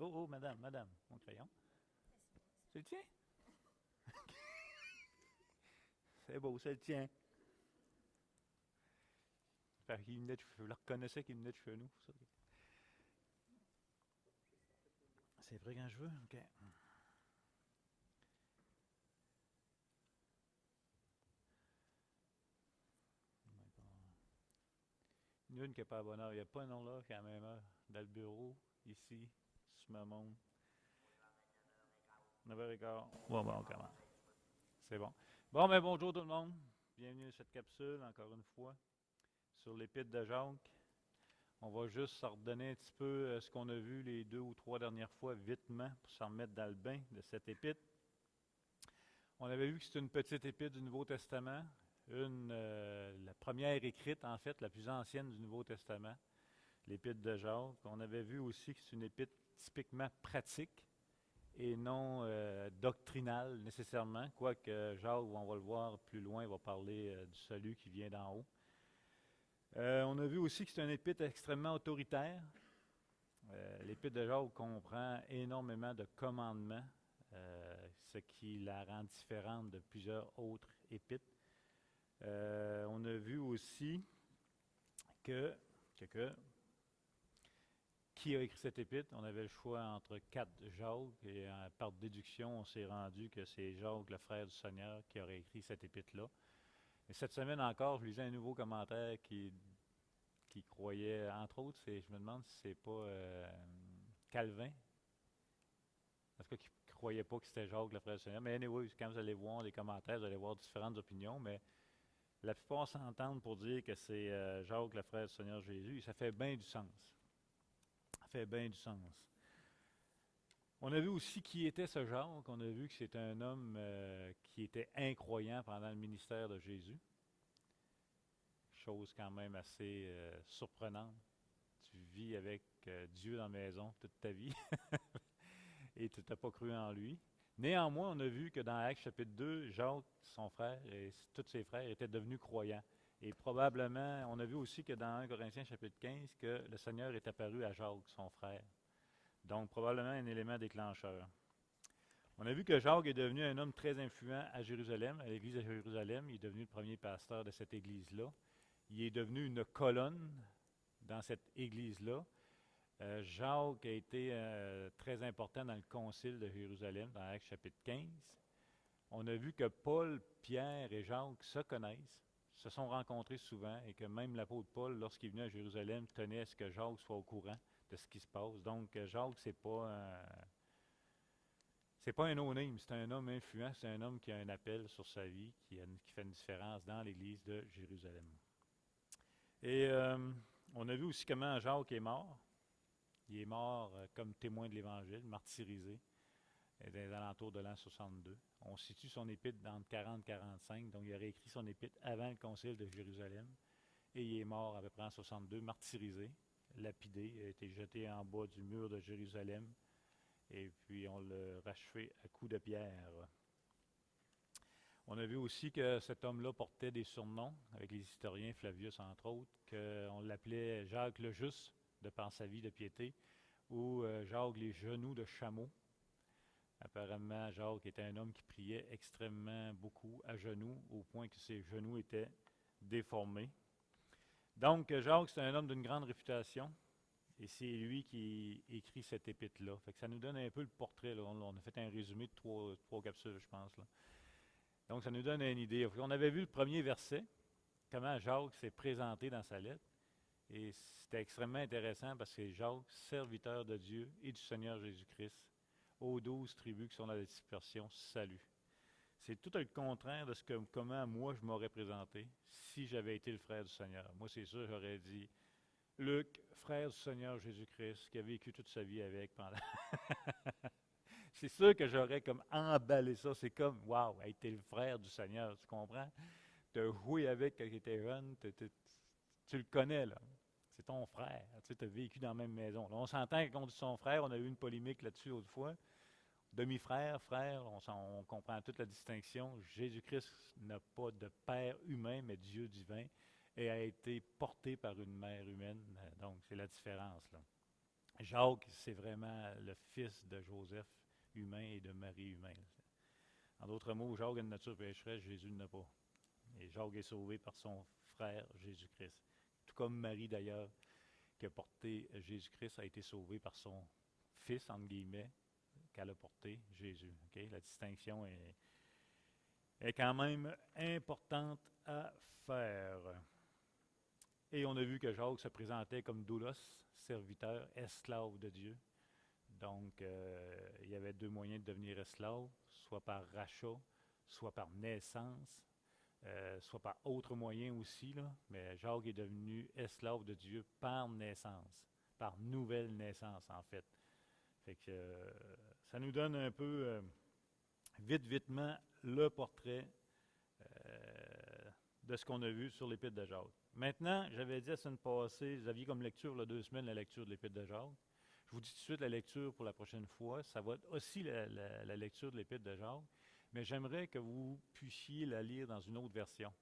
Oh, oh, madame, mon crayon. C'est le tien? C'est beau, c'est le tien. Fait qu'il venait de cheveux. Je le reconnaissais qu'il venait de chez nous. C'est vrai quand je veux? OK. Une qui n'est pas à bonne heure. Il n'y a pas un nom là qui est à la même heure. Dans le bureau, ici, sur ma montre. 9h15. Bon, on commence. C'est bon. Bon, mais bonjour tout le monde. Bienvenue à cette capsule, encore une fois, sur l'épître de Jacques. On va juste se redonner un petit peu ce qu'on a vu les 2 ou 3 dernières fois, vitement, pour s'en remettre dans le bain de cette épître. On avait vu que c'est une petite épître du Nouveau Testament, la première écrite, en fait, la plus ancienne du Nouveau Testament, l'épître de Jacques. On avait vu aussi que c'est une épître typiquement pratique et non doctrinale nécessairement, quoique Jacques, on va le voir plus loin, va parler du salut qui vient d'en haut. On a vu aussi que c'est une épître extrêmement autoritaire. L'Épître de Jacques comprend énormément de commandements, ce qui la rend différente de plusieurs autres épîtres. On a vu aussi que qui a écrit cette épître. On avait le choix entre 4 Jacques et par déduction, on s'est rendu que c'est Jacques, le frère du Seigneur, qui aurait écrit cette épître-là. Et cette semaine encore, je lisais un nouveau commentaire qui croyait, entre autres, je me demande si c'est pas Calvin, en tout cas, qui ne croyait pas que c'était Jacques, le frère du Seigneur. Mais anyway, quand vous allez voir les commentaires, vous allez voir différentes opinions, mais la plupart s'entendent pour dire que c'est Jacques, le frère du Seigneur Jésus, et ça fait bien du sens. Ça fait bien du sens. On a vu aussi qui était ce Jacques. On a vu que c'était un homme qui était incroyant pendant le ministère de Jésus. Chose quand même assez surprenante. Tu vis avec Dieu dans la maison toute ta vie et tu n'as pas cru en lui. Néanmoins, on a vu que dans Actes chapitre 2, Jacques, son frère et tous ses frères étaient devenus croyants. Et probablement, on a vu aussi que dans 1 Corinthiens chapitre 15, que le Seigneur est apparu à Jacques, son frère. Donc, probablement un élément déclencheur. On a vu que Jacques est devenu un homme très influent à Jérusalem, à l'église de Jérusalem. Il est devenu le premier pasteur de cette église-là. Il est devenu une colonne dans cette église-là. Jacques a été très important dans le concile de Jérusalem, dans Actes chapitre 15. On a vu que Paul, Pierre et Jacques se connaissent, se sont rencontrés souvent et que même l'apôtre Paul, lorsqu'il est venu à Jérusalem, tenait à ce que Jacques soit au courant de ce qui se passe. Donc Jacques, c'est pas un no-name, c'est un homme influent, c'est un homme qui a un appel sur sa vie, qui fait une différence dans l'église de Jérusalem. Et on a vu aussi comment Jacques est mort. Il est mort comme témoin de l'Évangile, martyrisé, dans les alentours de l'an 62. On situe son épître entre 40 et 45, donc il aurait écrit son épître avant le concile de Jérusalem. Et il est mort à peu près en 62, martyrisé, lapidé, il a été jeté en bas du mur de Jérusalem, et puis on l'a rachevé à coups de pierre. On a vu aussi que cet homme-là portait des surnoms, avec les historiens, Flavius entre autres, qu'on l'appelait Jacques le Juste, de par sa vie de piété, ou Jacques les genoux de chameau. Apparemment, Jacques était un homme qui priait extrêmement beaucoup à genoux, au point que ses genoux étaient déformés. Donc, Jacques, c'est un homme d'une grande réputation, et c'est lui qui écrit cette épître-là. Fait que ça nous donne un peu le portrait. Là. On a fait un résumé de trois capsules, je pense. Là. Donc, ça nous donne une idée. On avait vu le premier verset, comment Jacques s'est présenté dans sa lettre. Et c'était extrêmement intéressant parce que c'est Jacques, serviteur de Dieu et du Seigneur Jésus-Christ, aux 12 tribus qui sont dans la dispersion, salut. C'est tout le contraire de comment moi je m'aurais présenté si j'avais été le frère du Seigneur. Moi, c'est sûr, j'aurais dit Luc, frère du Seigneur Jésus-Christ, qui a vécu toute sa vie avec pendant. C'est sûr que j'aurais comme emballé ça. C'est comme, waouh, hey, t'es le frère du Seigneur, tu comprends? Tu as joué avec quand il était jeune, tu le connais, là. C'est ton frère. Tu as vécu dans la même maison. Là, on s'entend qu'on dit son frère, on a eu une polémique là-dessus autrefois. Demi-frère, frère, on comprend toute la distinction. Jésus-Christ n'a pas de père humain, mais Dieu divin, et a été porté par une mère humaine. Donc, c'est la différence, là. Jacques, c'est vraiment le fils de Joseph humain et de Marie humain. En d'autres mots, Jacques a une nature pécheresse, Jésus ne l'a pas. Et Jacques est sauvé par son frère Jésus-Christ. Tout comme Marie d'ailleurs, qui a porté Jésus-Christ, a été sauvée par son fils, entre guillemets, qu'elle a porté, Jésus. Okay? La distinction est quand même importante à faire. Et on a vu que Jacques se présentait comme doulos, serviteur, esclave de Dieu. Donc, il y avait deux moyens de devenir esclave, soit par rachat, soit par naissance, soit par autre moyen aussi, là. Mais Jacques est devenu esclave de Dieu par naissance, par nouvelle naissance en fait. Fait que ça nous donne un peu, vitement, le portrait de ce qu'on a vu sur l'Épître de Jacques. Maintenant, j'avais dit la semaine passée, vous aviez comme lecture, là, 2 semaines, la lecture de l'Épître de Jacques. Je vous dis tout de suite la lecture pour la prochaine fois. Ça va être aussi la lecture de l'Épître de Jacques, mais j'aimerais que vous puissiez la lire dans une autre version.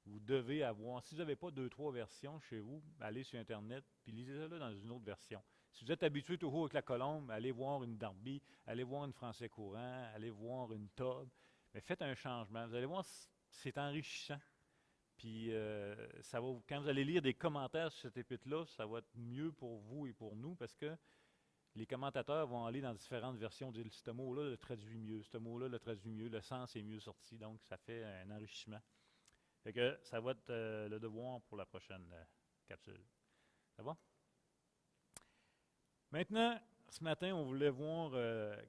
Vous devez avoir, si vous n'avez pas 2, 3 versions chez vous, allez sur Internet puis lisez-la dans une autre version. Si vous êtes habitué toujours avec la colombe, allez voir une Darby, allez voir une Français courant, allez voir une Tob, mais faites un changement. Vous allez voir, c'est enrichissant. Puis ça va, quand vous allez lire des commentaires sur cet épître-là, ça va être mieux pour vous et pour nous parce que les commentateurs vont aller dans différentes versions, dire ce mot-là le traduit mieux, ce mot-là le traduit mieux, le sens est mieux sorti, donc ça fait un enrichissement. Fait que ça va être le devoir pour la prochaine capsule. Ça va? Maintenant, ce matin, on voulait voir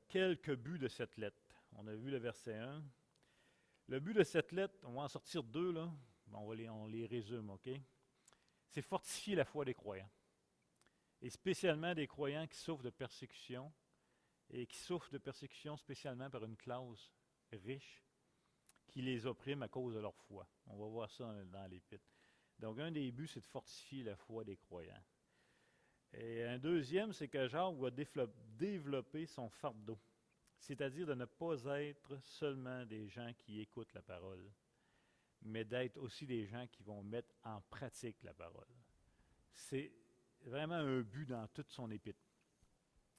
quelques buts de cette lettre. On a vu le verset 1. Le but de cette lettre, on va en sortir 2, là. On les résume, OK? C'est fortifier la foi des croyants. Et spécialement des croyants qui souffrent de persécution, et qui souffrent de persécution spécialement par une classe riche qui les opprime à cause de leur foi. On va voir ça dans l'Épître. Donc, un des buts, c'est de fortifier la foi des croyants. Et un deuxième, c'est que Jacques va développer son fardeau, c'est-à-dire de ne pas être seulement des gens qui écoutent la parole, mais d'être aussi des gens qui vont mettre en pratique la parole. C'est vraiment un but dans toute son épître.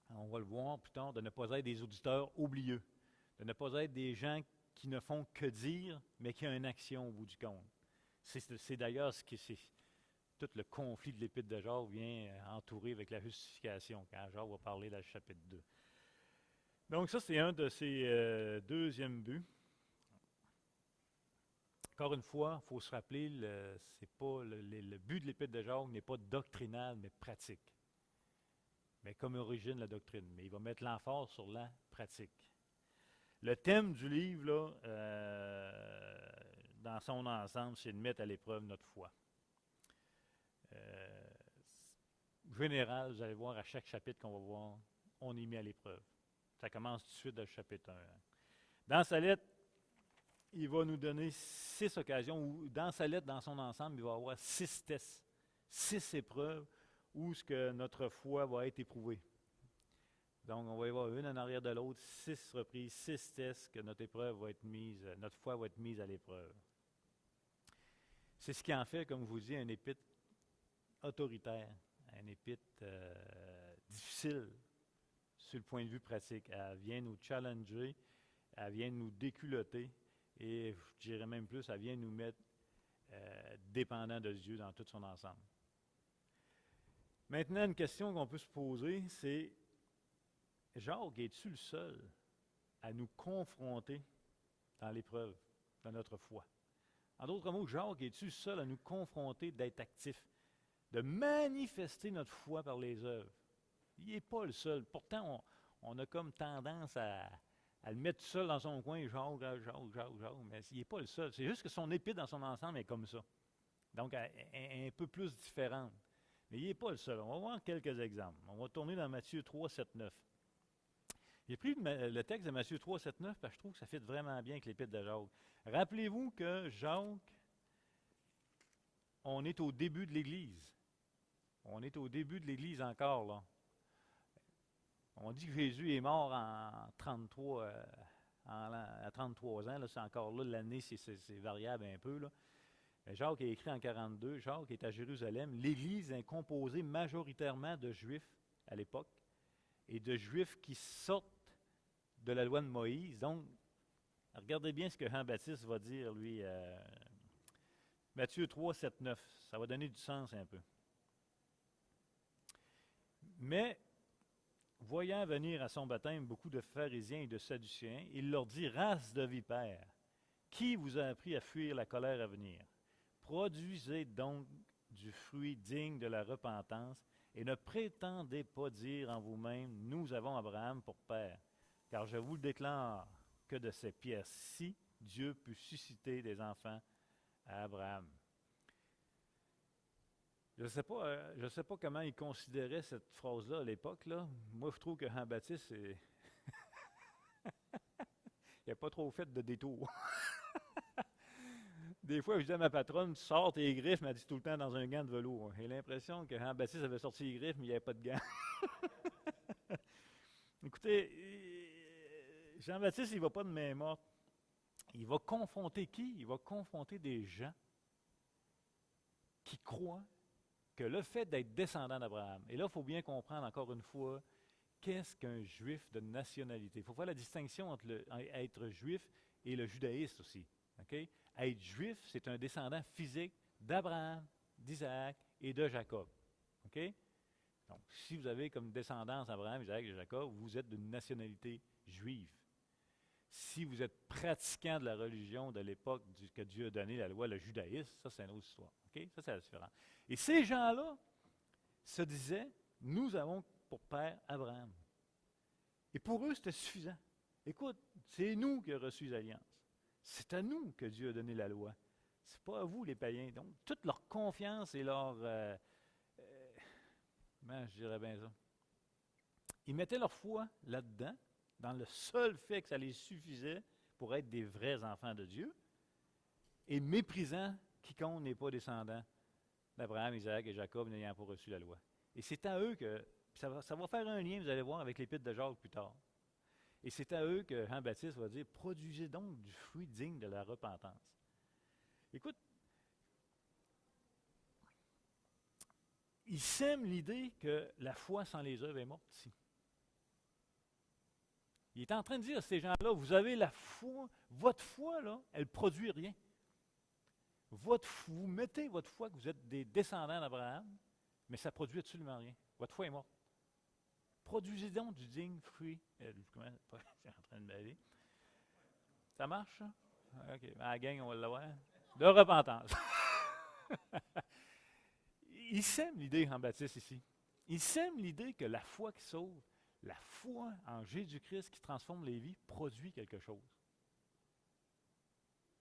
On va le voir plus tard, de ne pas être des auditeurs oublieux, de ne pas être des gens qui ne font que dire, mais qui ont une action au bout du compte. C'est d'ailleurs ce qui c'est. Tout le conflit de l'Épître de Jacques vient entourer avec la justification, quand Jacques va parler dans le chapitre 2. Donc ça, c'est un de ses deuxièmes buts. Encore une fois, il faut se rappeler, le but de l'Épître de Jacques n'est pas doctrinal, mais pratique. Mais comme origine la doctrine. Mais il va mettre l'emphase sur la pratique. Le thème du livre, là, dans son ensemble, c'est de mettre à l'épreuve notre foi. Général, vous allez voir à chaque chapitre qu'on va voir, on est mis à l'épreuve. Ça commence tout de suite dans le chapitre 1. Dans sa lettre, il va nous donner 6 occasions, ou dans sa lettre, dans son ensemble, il va y avoir 6 tests, 6 épreuves où ce que notre foi va être éprouvée. Donc, on va y voir une en arrière de l'autre, 6 reprises, 6 tests que notre foi va être mise à l'épreuve. C'est ce qui en fait, comme je vous dis, un épître autoritaire, un épître difficile sur le point de vue pratique. Elle vient nous challenger, elle vient nous déculotter, et je dirais même plus, elle vient nous mettre dépendants de Dieu dans tout son ensemble. Maintenant, une question qu'on peut se poser, c'est Jacques, es-tu le seul à nous confronter dans l'épreuve, dans notre foi? En d'autres mots, Jacques, es-tu le seul à nous confronter d'être actif, de manifester notre foi par les œuvres? Il n'est pas le seul. Pourtant, on a comme tendance à le mettre seul dans son coin, Jacques, mais il n'est pas le seul. C'est juste que son épître dans son ensemble est comme ça. Donc, elle est un peu plus différente. Mais il n'est pas le seul. On va voir quelques exemples. On va tourner dans Matthieu 3, 7, 9. J'ai pris le texte de Matthieu 3, 7, 9 parce que je trouve que ça fit vraiment bien avec l'épître de Jacques. Rappelez-vous que Jacques, on est au début de l'Église. On est au début de l'Église encore, là. On dit que Jésus est mort à 33 ans. Là, c'est encore là, l'année, c'est variable un peu, là. Mais Jacques est écrit en 42, Jacques est à Jérusalem. L'Église est composée majoritairement de Juifs à l'époque et de Juifs qui sortent de la loi de Moïse. Donc, regardez bien ce que Jean-Baptiste va dire, lui, Matthieu 3, 7, 9. Ça va donner du sens un peu. Mais, voyant venir à son baptême beaucoup de pharisiens et de sadducéens, il leur dit, race de vipères, qui vous a appris à fuir la colère à venir? Produisez donc du fruit digne de la repentance et ne prétendez pas dire en vous-même, nous avons Abraham pour père, car je vous le déclare que de ces pierres-ci, Dieu peut susciter des enfants à Abraham. Je ne sais pas comment il considérait cette phrase-là à l'époque. Là. Moi, je trouve que Jean-Baptiste, il n'a pas trop fait de détour. Des fois, je dis à ma patronne, tu sors tes griffes, mais elle dit tout le temps dans un gant de velours. J'ai l'impression que Jean-Baptiste avait sorti les griffes, mais il n'y avait pas de gants. Écoutez, Jean-Baptiste, il ne va pas de main morte. Il va confronter qui? Il va confronter des gens qui croient que le fait d'être descendant d'Abraham, et là, il faut bien comprendre encore une fois, qu'est-ce qu'un juif de nationalité? Il faut faire la distinction entre être juif et le judaïsme aussi. Okay? Être juif, c'est un descendant physique d'Abraham, d'Isaac et de Jacob. Okay? Donc, si vous avez comme descendance Abraham, Isaac et Jacob, vous êtes d'une nationalité juive. Si vous êtes pratiquant de la religion de l'époque que Dieu a donné la loi, le judaïsme, ça c'est une autre histoire. Okay? Ça c'est la différence. Et ces gens-là se disaient, nous avons pour père Abraham. Et pour eux, c'était suffisant. Écoute, c'est nous qui avons reçu l'alliance. C'est à nous que Dieu a donné la loi. Ce n'est pas à vous, les païens. Donc, toute leur confiance et leur... comment je dirais bien ça? Ils mettaient leur foi là-dedans, dans le seul fait que ça les suffisait pour être des vrais enfants de Dieu, et méprisant quiconque n'est pas descendant d'Abraham, Isaac et Jacob n'ayant pas reçu la loi. Et c'est à eux que... Ça va faire un lien, vous allez voir, avec l'épître de Jacques plus tard. Et c'est à eux que Jean-Baptiste va dire, produisez donc du fruit digne de la repentance. Écoute, il sème l'idée que la foi sans les œuvres est morte ici. Il est en train de dire à ces gens-là, vous avez la foi, votre foi, là, elle ne produit rien. Vous mettez votre foi que vous êtes des descendants d'Abraham, mais ça ne produit absolument rien. Votre foi est morte. Produisez donc du digne fruit. Je suis en train de m'aller. Ça marche, ça? OK. À la gang, on va l'avoir. De repentance. Il sème l'idée, Jean-Baptiste, ici. Il sème l'idée que la foi qui sauve, la foi en Jésus-Christ qui transforme les vies, produit quelque chose.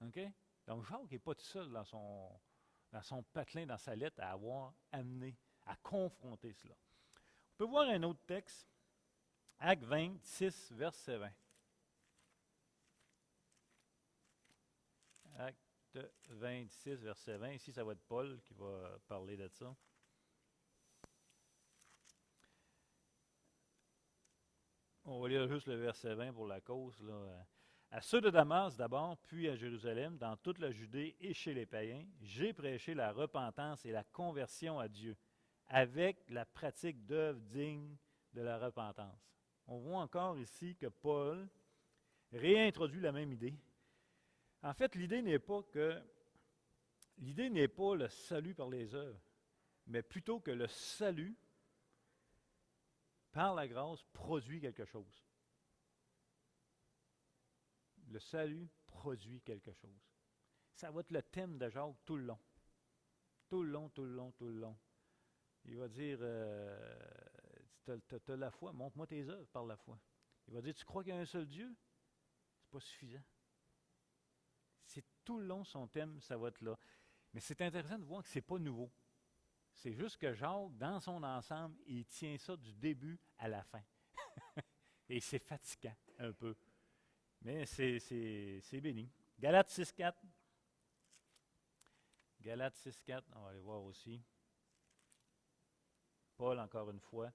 OK? Donc, Jacques n'est pas tout seul dans son patelin, dans sa lettre, à avoir amené, à confronter cela. On peut voir un autre texte, Actes 26, verset 20. Acte 26, verset 20. Ici, ça va être Paul qui va parler de ça. On va lire juste le verset 20 pour la cause. Là. À ceux de Damas d'abord, puis à Jérusalem, dans toute la Judée et chez les païens, j'ai prêché la repentance et la conversion à Dieu, avec la pratique d'œuvres dignes de la repentance. On voit encore ici que Paul réintroduit la même idée. En fait, l'idée n'est pas le salut par les œuvres, mais plutôt que le salut, par la grâce, produit quelque chose. Le salut produit quelque chose. Ça va être le thème de Jacques tout le long. Tout le long, tout le long, tout le long. Il va dire, tu as la foi, montre-moi tes œuvres par la foi. Il va dire, tu crois qu'il y a un seul Dieu? C'est pas suffisant. C'est tout le long son thème, ça va être là. Mais c'est intéressant de voir que ce n'est pas nouveau. C'est juste que Jacques, dans son ensemble, il tient ça du début à la fin. Et c'est fatigant un peu. Mais c'est béni. Galates 6.4. Galates 6.4, on va aller voir aussi. Paul, encore une fois.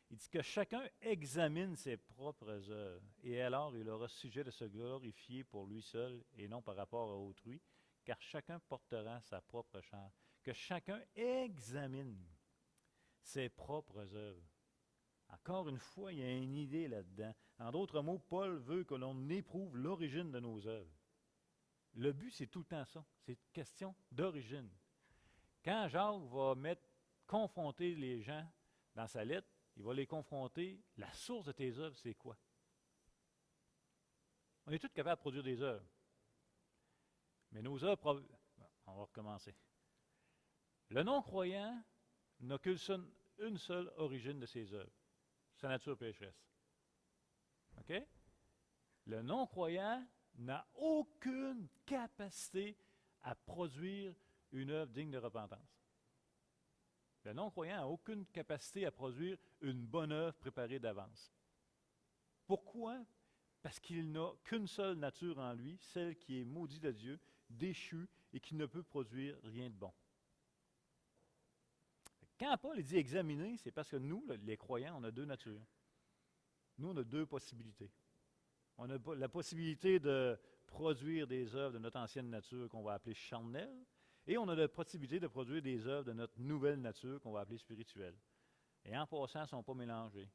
Il dit que chacun examine ses propres œuvres, et alors il aura sujet de se glorifier pour lui seul et non par rapport à autrui, car chacun portera sa propre charge. Que chacun examine ses propres œuvres. Encore une fois, il y a une idée là-dedans. En d'autres mots, Paul veut que l'on éprouve l'origine de nos œuvres. Le but, c'est tout le temps ça. C'est une question d'origine. Quand Jacques va confronter les gens dans sa lettre, il va les confronter. La source de tes œuvres, c'est quoi? On est tous capables de produire des œuvres. Mais nos œuvres, on va recommencer. Le non-croyant n'a qu'une seule origine de ses œuvres. Sa nature pécheresse. OK? Le non-croyant n'a aucune capacité à produire une œuvre digne de repentance. Le non-croyant n'a aucune capacité à produire une bonne œuvre préparée d'avance. Pourquoi? Parce qu'il n'a qu'une seule nature en lui, celle qui est maudite de Dieu, déchue et qui ne peut produire rien de bon. Quand Paul dit examiner, c'est parce que nous, les croyants, on a deux natures. Nous, on a deux possibilités. On a la possibilité de produire des œuvres de notre ancienne nature qu'on va appeler charnelle, et on a la possibilité de produire des œuvres de notre nouvelle nature qu'on va appeler spirituelle. Et en passant, elles ne sont pas mélangées.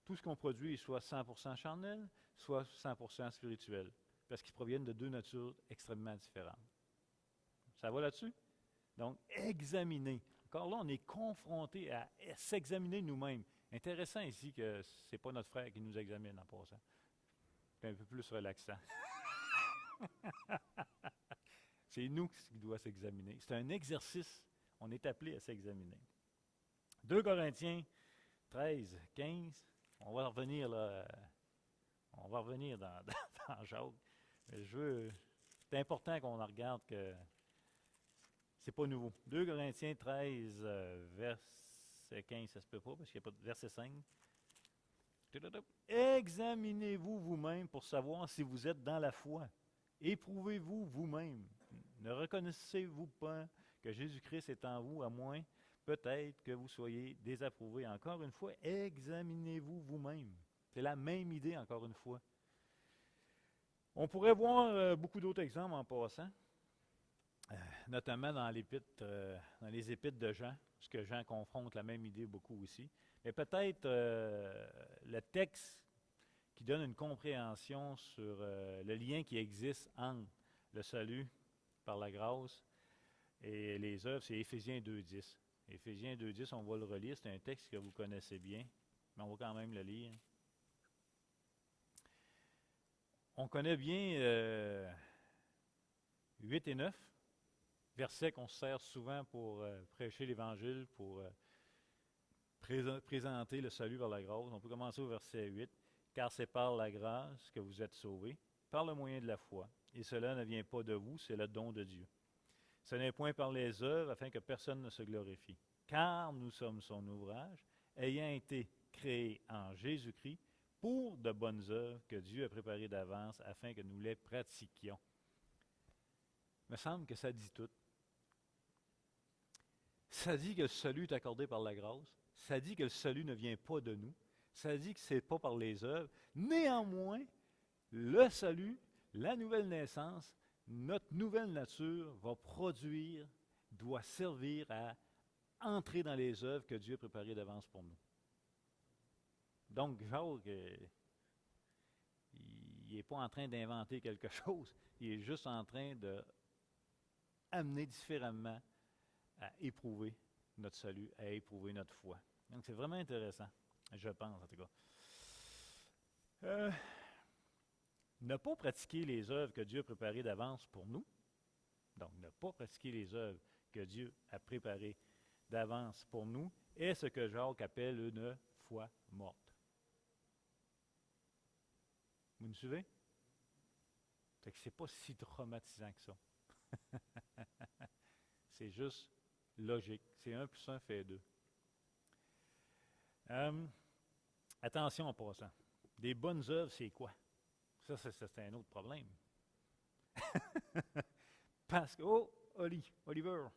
Tout ce qu'on produit est soit 100% charnel, soit 100% spirituel, parce qu'ils proviennent de deux natures extrêmement différentes. Ça va là-dessus? Donc, examiner. Encore là, on est confronté à s'examiner nous-mêmes. Intéressant ici que ce n'est pas notre frère qui nous examine en passant. C'est un peu plus relaxant. C'est nous qui doit s'examiner. C'est un exercice. On est appelé à s'examiner. 2 Corinthiens 13, 15. On va revenir là. On va revenir dans Jacques. C'est important qu'on en regarde que c'est pas nouveau. 2 Corinthiens 13, verset 15, ça se peut pas parce qu'il n'y a pas de verset 5. Examinez-vous vous-même pour savoir si vous êtes dans la foi. Éprouvez-vous vous-même. Ne reconnaissez-vous pas que Jésus-Christ est en vous, à moins peut-être que vous soyez désapprouvé. Encore une fois, examinez-vous vous-même. C'est la même idée, encore une fois. On pourrait voir beaucoup d'autres exemples en passant, notamment dans les épîtres de Jean, parce que Jean confronte la même idée beaucoup aussi. Mais peut-être le texte qui donne une compréhension sur le lien qui existe entre le salut par la grâce et les œuvres, c'est Éphésiens 2.10. Éphésiens 2.10, on va le relire, c'est un texte que vous connaissez bien, mais on va quand même le lire. On connaît bien 8 et 9, versets qu'on se sert souvent pour prêcher l'Évangile, pour présenter le salut par la grâce. On peut commencer au verset 8. « Car c'est par la grâce que vous êtes sauvés, par le moyen de la foi. Et cela ne vient pas de vous, c'est le don de Dieu. Ce n'est point par les œuvres, afin que personne ne se glorifie. Car nous sommes son ouvrage, ayant été créés en Jésus-Christ, pour de bonnes œuvres que Dieu a préparées d'avance, afin que nous les pratiquions. » Il me semble que ça dit tout. Ça dit que le salut est accordé par la grâce. Ça dit que le salut ne vient pas de nous. Ça dit que ce n'est pas par les œuvres. Néanmoins, le salut, la nouvelle naissance, notre nouvelle nature va produire, doit servir à entrer dans les œuvres que Dieu a préparées d'avance pour nous. Donc, Jacques, il n'est pas en train d'inventer quelque chose. Il est juste en train d'amener différemment à éprouver notre salut, à éprouver notre foi. Donc, c'est vraiment intéressant, je pense en tout cas. Ne pas pratiquer les œuvres que Dieu a préparées d'avance pour nous, donc ne pas pratiquer les œuvres que Dieu a préparées d'avance pour nous, est ce que Jacques appelle une foi morte. Vous me suivez? C'est que c'est pas si traumatisant que ça. C'est juste logique. C'est 1 plus 1 fait 2. Attention en passant. Des bonnes œuvres, c'est quoi? Ça, c'est un autre problème. Parce que, Oliver.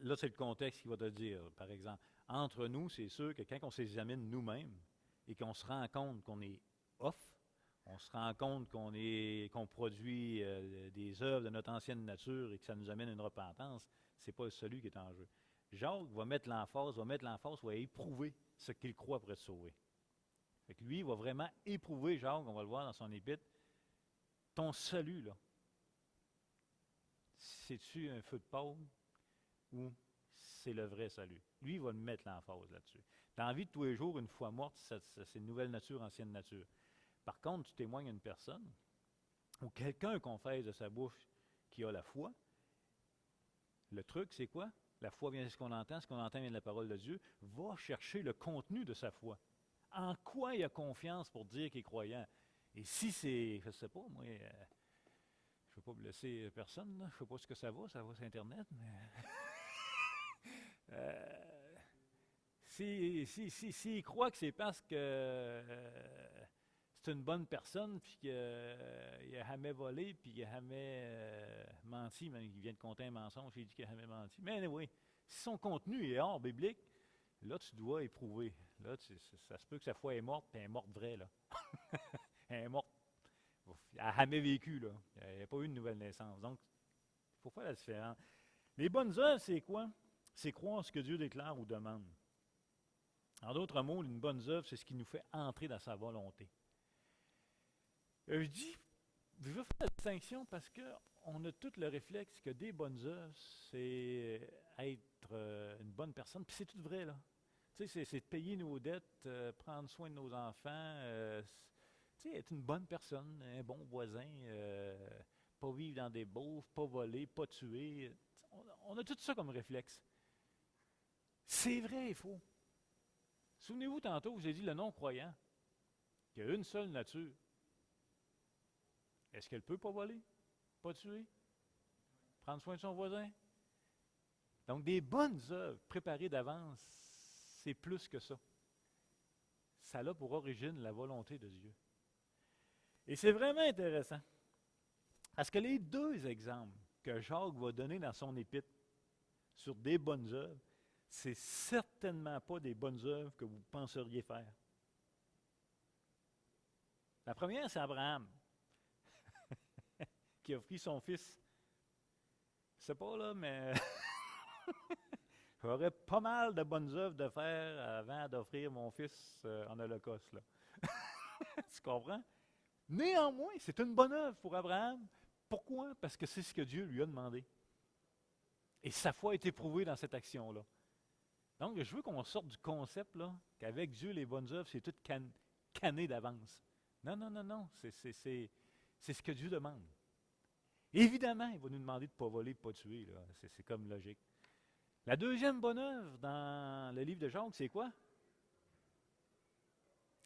là, c'est le contexte qui va te dire, par exemple. Entre nous, c'est sûr que quand on s'examine nous-mêmes et qu'on se rend compte qu'on est off, on se rend compte qu'on produit des œuvres de notre ancienne nature et que ça nous amène à une repentance, c'est pas celui qui est en jeu. Jacques va éprouver ce qu'il croit pour être sauvé. Fait que lui, il va vraiment éprouver, Jacques, on va le voir dans son épître, ton salut, là. C'est-tu un feu de pauvre ou c'est le vrai salut? Lui, il va mettre l'emphase là-dessus. Dans la vie de tous les jours, une fois morte, c'est une nouvelle nature, ancienne nature. Par contre, tu témoignes à une personne ou quelqu'un confesse de sa bouche qui a la foi. Le truc, c'est quoi? La foi vient de ce qu'on entend vient de la parole de Dieu. Va chercher le contenu de sa foi. En quoi il a confiance pour dire qu'il est croyant? Et si c'est, je ne sais pas, moi, je ne veux pas blesser personne, là. Je ne sais pas ce que ça va sur Internet, mais s'il croit que c'est parce que c'est une bonne personne, puis qu'il n'a jamais volé, puis qu'il n'a jamais menti, mais il vient de compter un mensonge, il dit qu'il n'a jamais menti. Mais anyway, si son contenu est hors biblique, là, tu dois éprouver. Là, ça se peut que sa foi est morte, puis elle est morte vraie, là. Elle est morte. Elle n'a jamais vécu, là. Il n'y a pas eu une nouvelle naissance. Donc, il faut faire la différence. Les bonnes œuvres, c'est quoi? C'est croire ce que Dieu déclare ou demande. En d'autres mots, une bonne œuvre, c'est ce qui nous fait entrer dans sa volonté. Je veux faire la distinction parce qu'on a tout le réflexe que des bonnes œuvres, c'est être une bonne personne, puis c'est tout vrai, là. Tu sais, c'est de payer nos dettes, prendre soin de nos enfants, tu sais, être une bonne personne, un bon voisin, pas vivre dans des beaufs, pas voler, pas tuer. On a tout ça comme réflexe. C'est vrai et faux. Souvenez-vous, tantôt, je vous ai dit le non-croyant, qu'il y a une seule nature. Est-ce qu'elle peut pas voler, pas tuer, prendre soin de son voisin? Donc, des bonnes œuvres préparées d'avance, c'est plus que ça. Ça a pour origine la volonté de Dieu. Et c'est vraiment intéressant. Parce que les deux exemples que Jacques va donner dans son épître sur des bonnes œuvres, c'est certainement pas des bonnes œuvres que vous penseriez faire. La première, c'est Abraham, qui a pris son fils. Je sais pas, là, mais j'aurais pas mal de bonnes œuvres de faire avant d'offrir mon fils en holocauste, là. Tu comprends? Néanmoins, c'est une bonne œuvre pour Abraham. Pourquoi? Parce que c'est ce que Dieu lui a demandé. Et sa foi a été prouvée dans cette action-là. Donc, je veux qu'on sorte du concept là, qu'avec Dieu, les bonnes œuvres, c'est tout canné d'avance. Non, non, non, non. C'est ce que Dieu demande. Évidemment, il va nous demander de ne pas voler, de ne pas tuer. C'est comme logique. La deuxième bonne œuvre dans le livre de Jacques, c'est quoi?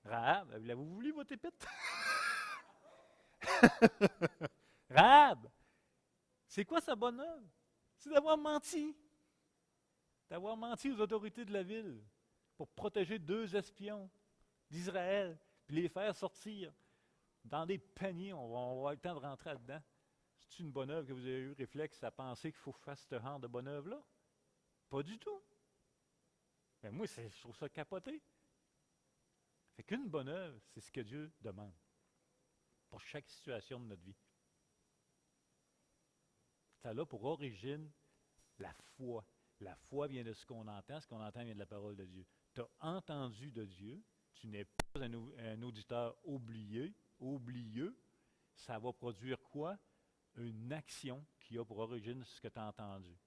Rahab. L'avez-vous voulu, votre épître? Rahab. C'est quoi sa bonne œuvre? C'est d'avoir menti. D'avoir menti aux autorités de la ville pour protéger 2 espions d'Israël, puis les faire sortir dans des paniers. On va avoir le temps de rentrer là-dedans. C'est une bonne œuvre que vous avez eu réflexe à penser qu'il faut faire ce genre de bonne œuvre-là? Pas du tout. Mais moi, je trouve ça capoté. Fait qu'une bonne œuvre, c'est ce que Dieu demande pour chaque situation de notre vie. Ça a pour origine la foi. La foi vient de ce qu'on entend vient de la parole de Dieu. Tu as entendu de Dieu, tu n'es pas un auditeur oublieux. Ça va produire quoi? Une action qui a pour origine ce que tu as entendu.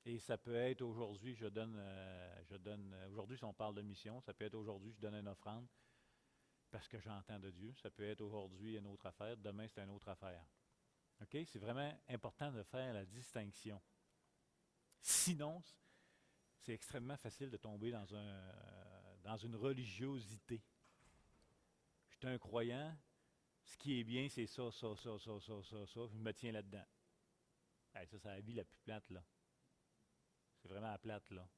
Et ça peut être aujourd'hui, aujourd'hui si on parle de mission, ça peut être aujourd'hui, je donne une offrande parce que j'entends de Dieu. Ça peut être aujourd'hui une autre affaire, demain c'est une autre affaire. OK? C'est vraiment important de faire la distinction. Sinon, c'est extrêmement facile de tomber dans une religiosité. Je suis un croyant, ce qui est bien, c'est ça, je me tiens là-dedans. Hey, ça, c'est la vie la plus plate, là. C'est vraiment la plate, là.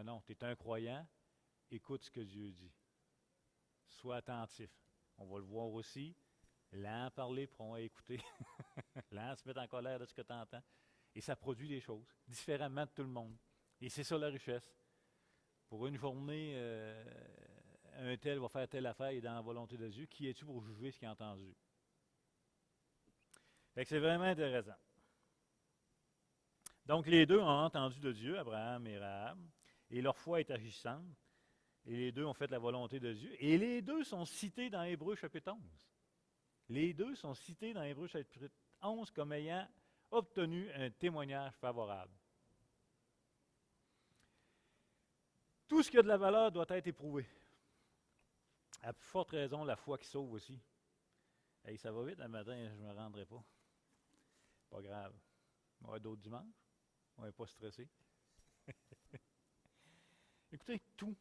Non, tu es un croyant, écoute ce que Dieu dit. Sois attentif. On va le voir aussi. lent à parler, prompt à écouter, lent à se mettre en colère de ce que tu entends. Et ça produit des choses différemment de tout le monde. Et c'est ça la richesse. Pour une journée, un tel va faire telle affaire et dans la volonté de Dieu. Qui es-tu pour juger ce qu'il a entendu? Fait que c'est vraiment intéressant. Donc les deux ont entendu de Dieu, Abraham et Rahab, et leur foi est agissante. Et les deux ont fait la volonté de Dieu. Et les deux sont cités dans Hébreux chapitre 11. Les deux sont cités dans Hébreux chapitre 11 comme ayant obtenu un témoignage favorable. Tout ce qui a de la valeur doit être éprouvé. À plus forte raison, la foi qui sauve aussi. Hey, ça va vite un matin, je ne me rendrai pas. Pas grave. On va avoir d'autres dimanches. On n'est pas stressé. Écoutez, tout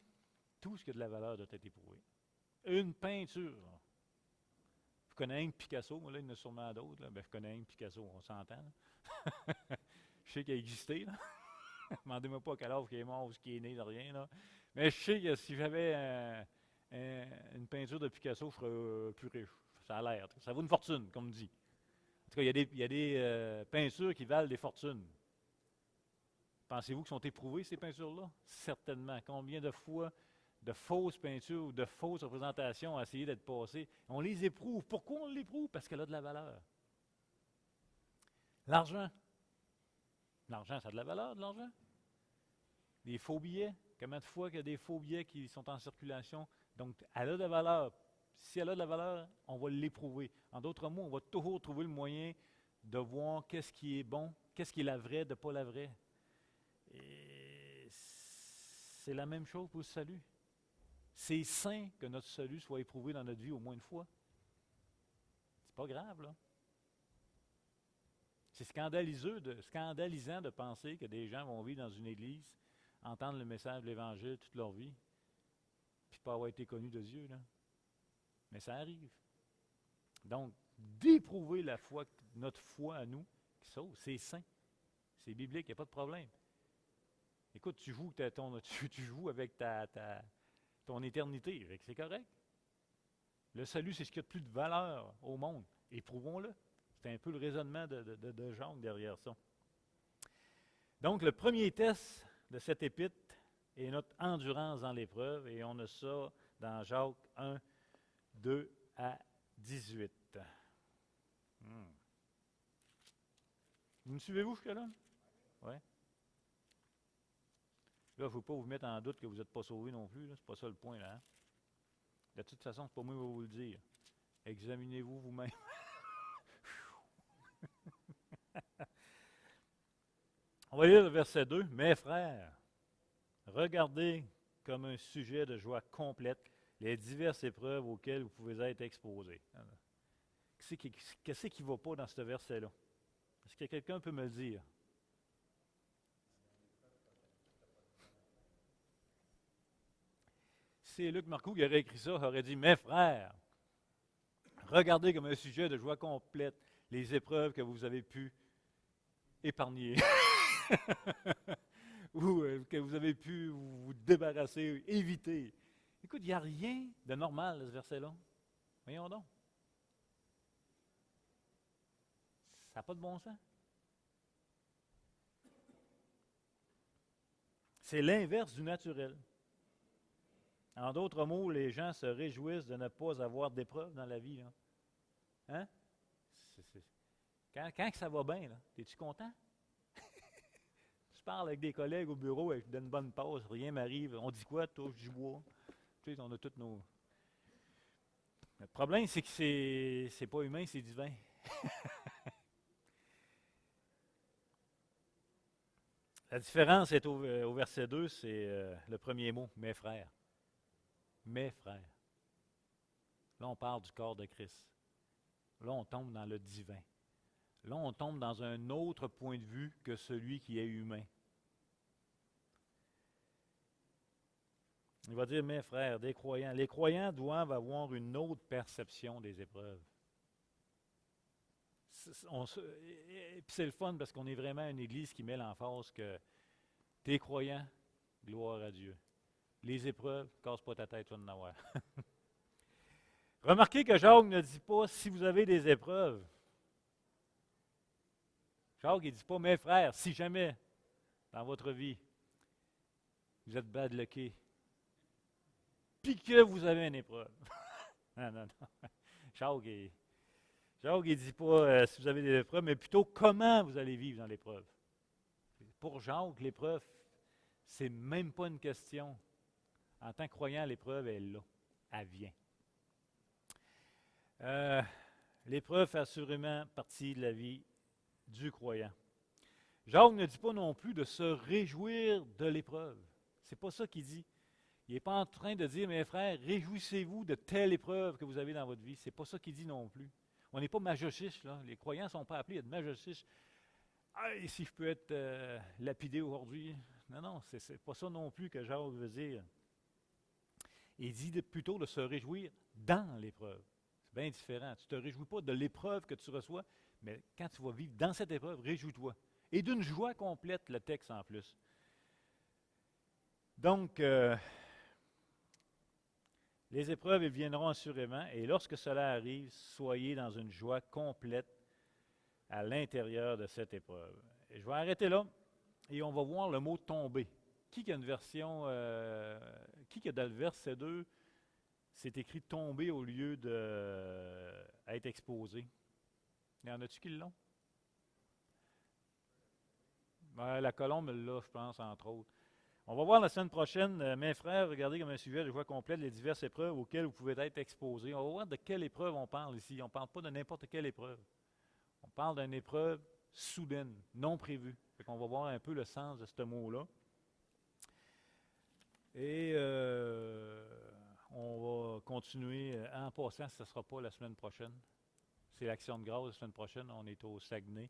ce qui a de la valeur doit être éprouvé. Une peinture. Je connais un Picasso, moi là, il y en a sûrement d'autres. Ben, je connais un Picasso, on s'entend. Je sais qu'il a existé. Demandez-moi pas à quel âge il est mort ou ce qu'il est né, de rien. Là. Mais je sais que si j'avais une peinture de Picasso, je serais plus riche. Ça a l'air. Ça vaut une fortune, comme on dit. En tout cas, il y a des peintures qui valent des fortunes. Pensez-vous qu'ils sont éprouvées, ces peintures-là? Certainement. Combien de fois de fausses peintures ou de fausses représentations ont essayé d'être passées? On les éprouve. Pourquoi on l'éprouve? Parce qu'elle a de la valeur. L'argent. L'argent, ça a de la valeur, de l'argent? Des faux billets. Combien de fois qu'il y a des faux billets qui sont en circulation? Donc, elle a de la valeur. Si elle a de la valeur, on va l'éprouver. En d'autres mots, on va toujours trouver le moyen de voir qu'est-ce qui est bon, qu'est-ce qui est la vraie, de pas la vraie. Et c'est la même chose pour le salut. C'est sain que notre salut soit éprouvé dans notre vie au moins une fois. C'est pas grave, là. C'est scandalisant de penser que des gens vont vivre dans une église, entendre le message de l'Évangile toute leur vie, puis pas avoir été connus de Dieu, là. Mais ça arrive. Donc, d'éprouver la foi, notre foi à nous, qui sauve, c'est sain. C'est biblique, il n'y a pas de problème. Écoute, tu joues avec ton éternité, c'est correct. Le salut, c'est ce qu'il y a de plus de valeur au monde. Éprouvons-le. C'est un peu le raisonnement de Jacques derrière ça. Donc, le premier test de cette épître est notre endurance dans l'épreuve, et on a ça dans Jacques 1, 2 à 18. Vous me suivez-vous jusque-là? Oui. Là, je ne veux pas vous mettre en doute que vous n'êtes pas sauvés non plus. Ce n'est pas ça le point, là. Hein? De toute façon, c'est pas moi qui vais vous le dire. Examinez-vous vous-même. On va lire le verset 2. Mes frères, regardez comme un sujet de joie complète les diverses épreuves auxquelles vous pouvez être exposés. Qu'est-ce qui ne va pas dans ce verset-là? Est-ce que quelqu'un peut me le dire? Si Luc Marcoux qui aurait écrit ça, aurait dit, mes frères, regardez comme un sujet de joie complète les épreuves que vous avez pu épargner. Ou que vous avez pu vous débarrasser, éviter. Écoute, il n'y a rien de normal dans ce verset-là. Voyons donc. Ça n'a pas de bon sens. C'est l'inverse du naturel. En d'autres mots, les gens se réjouissent de ne pas avoir d'épreuves dans la vie. Là. Hein? Quand ça va bien, es-tu content? Je parle avec des collègues au bureau, je donne une bonne pause, rien m'arrive. On dit quoi? Touche du bois. Tu sais, on a tous nos... Le problème, c'est que c'est pas humain, c'est divin. La différence est au verset 2, c'est le premier mot, mes frères. Mes frères. Là, on parle du corps de Christ. Là, on tombe dans le divin. Là, on tombe dans un autre point de vue que celui qui est humain. Il va dire, mes frères, des croyants. Les croyants doivent avoir une autre perception des épreuves. C'est le fun parce qu'on est vraiment une église qui met l'emphase que t'es croyant, gloire à Dieu. Les épreuves, casse pas ta tête, tu vas en avoir. Remarquez que Jacques ne dit pas si vous avez des épreuves. Jacques, il ne dit pas, mes frères, si jamais dans votre vie vous êtes bad lucké, puis que vous avez une épreuve. Non, non, non. Jacques, il ne dit pas si vous avez des épreuves, mais plutôt comment vous allez vivre dans l'épreuve. Pour Jacques, l'épreuve, c'est même pas une question. En tant que croyant, l'épreuve est là. Elle vient. L'épreuve fait assurément partie de la vie du croyant. Jacques ne dit pas non plus de se réjouir de l'épreuve. C'est pas ça qu'il dit. Il n'est pas en train de dire, mes frères, réjouissez-vous de telle épreuve que vous avez dans votre vie. C'est pas ça qu'il dit non plus. On n'est pas majochiche, là. Les croyants ne sont pas appelés à être majochiches. Ah, et si je peux être lapidé aujourd'hui. Non, non, c'est pas ça non plus que Jacques veut dire. Il dit plutôt de se réjouir dans l'épreuve. C'est bien différent. Tu ne te réjouis pas de l'épreuve que tu reçois, mais quand tu vas vivre dans cette épreuve, réjouis-toi. Et d'une joie complète, le texte en plus. Donc, les épreuves viendront assurément, et lorsque cela arrive, soyez dans une joie complète à l'intérieur de cette épreuve. Et je vais arrêter là, et on va voir le mot tomber. Qui a une version, qui a dans le verset 2, c'est écrit tomber au lieu d'être exposé? Il y en a-tu qui l'ont? La colombe là, je pense, entre autres. On va voir la semaine prochaine, mes frères, regardez comme un sujet de joie complète, les diverses épreuves auxquelles vous pouvez être exposés. On va voir de quelle épreuve on parle ici. On ne parle pas de n'importe quelle épreuve. On parle d'une épreuve soudaine, non prévue. On va voir un peu le sens de ce mot-là. Et on va continuer. En passant, ce ne sera pas la semaine prochaine. C'est l'Action de grâce la semaine prochaine. On est au Saguenay.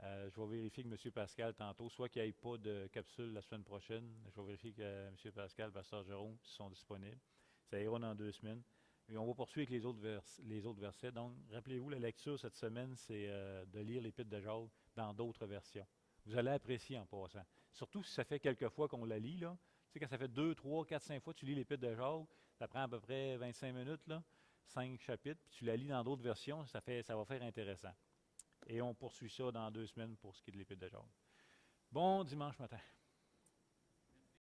Je vais vérifier que M. Pascal, tantôt, soit qu'il n'y ait pas de capsule la semaine prochaine. Je vais vérifier que M. Pascal, Pasteur Jérôme sont disponibles. Ça ira dans 2 semaines. Et on va poursuivre avec les autres versets. Donc, rappelez-vous, la lecture cette semaine, c'est de lire l'Épître de Jacques dans d'autres versions. Vous allez apprécier en passant. Surtout si ça fait quelques fois qu'on la lit, là. Tu sais, quand ça fait 2, 3, 4, 5 fois que tu lis l'Épître de Jacques, ça prend à peu près 25 minutes, là, 5 chapitres, puis tu la lis dans d'autres versions, ça va faire intéressant. Et on poursuit ça dans 2 semaines pour ce qui est de l'Épître de Jacques. Bon dimanche matin.